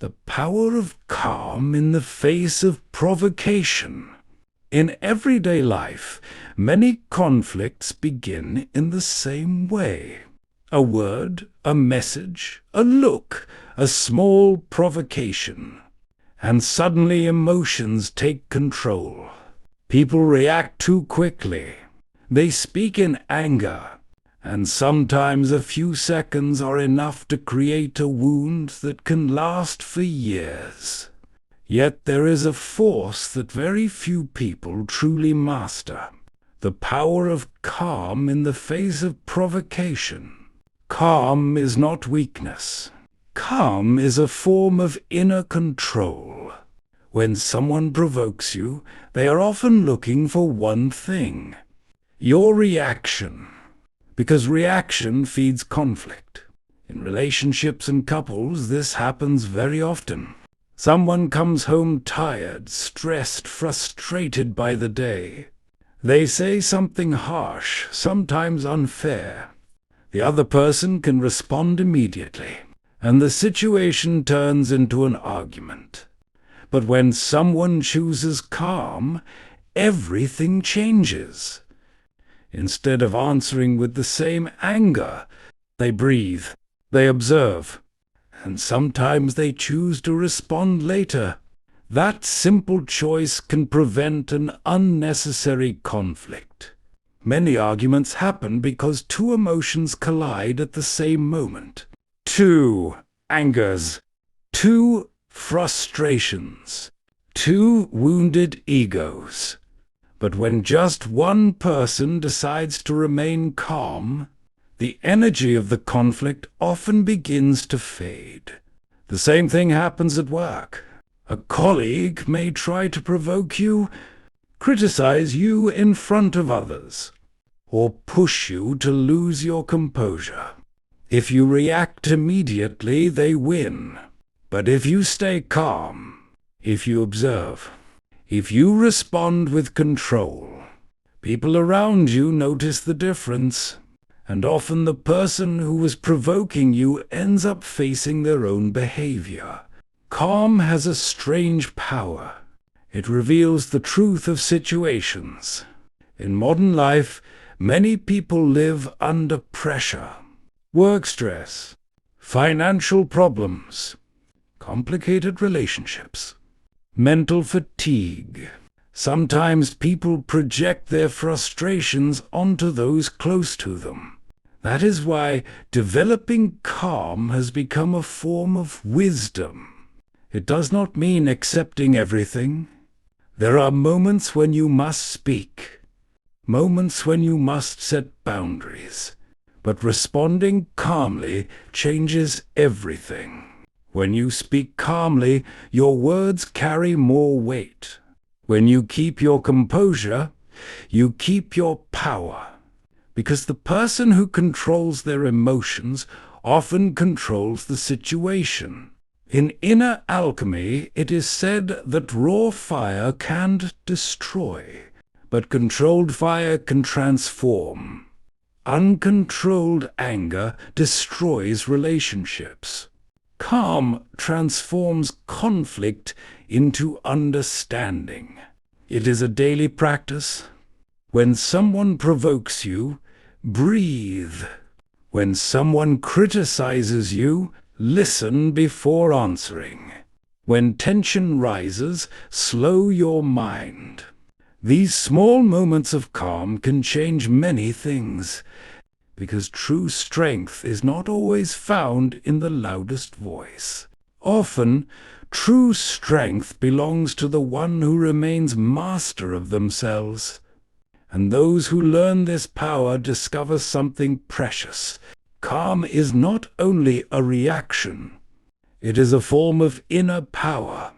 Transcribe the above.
The power of calm in the face of provocation. In everyday life, many conflicts begin in the same way. A word, a message, a look, a small provocation. And suddenly emotions take control. People react too quickly. They speak in anger. And sometimes a few seconds are enough to create a wound that can last for years. Yet there is a force that very few people truly master. The power of calm in the face of provocation. Calm is not weakness. Calm is a form of inner control. When someone provokes you, they are often looking for one thing: your reaction. Because reaction feeds conflict. In relationships and couples, this happens very often. Someone comes home tired, stressed, frustrated by the day. They say something harsh, sometimes unfair. The other person can respond immediately, and the situation turns into an argument. But when someone chooses calm, everything changes. Instead of answering with the same anger, they breathe, they observe, and sometimes they choose to respond later. That simple choice can prevent an unnecessary conflict. Many arguments happen because two emotions collide at the same moment. Two angers, two frustrations, two wounded egos. But when just one person decides to remain calm, the energy of the conflict often begins to fade. The same thing happens at work. A colleague may try to provoke you, criticize you in front of others, or push you to lose your composure. If you react immediately, they win. But if you stay calm, if you observe, if you respond with control, people around you notice the difference, and often the person who was provoking you ends up facing their own behavior. Calm has a strange power. It reveals the truth of situations. In modern life, many people live under pressure. Work stress, financial problems, complicated relationships, mental fatigue. Sometimes people project their frustrations onto those close to them. That is why developing calm has become a form of wisdom. It does not mean accepting everything. There are moments when you must speak, moments when you must set boundaries. But responding calmly changes everything. When you speak calmly, your words carry more weight. When you keep your composure, you keep your power. Because the person who controls their emotions often controls the situation. In inner alchemy, it is said that raw fire can't destroy, but controlled fire can transform. Uncontrolled anger destroys relationships. Calm transforms conflict into understanding. It is a daily practice. When someone provokes you, breathe. When someone criticizes you, listen before answering. When tension rises, slow your mind. These small moments of calm can change many things, because true strength is not always found in the loudest voice. Often, true strength belongs to the one who remains master of themselves. And those who learn this power discover something precious. Calm is not only a reaction, it is a form of inner power.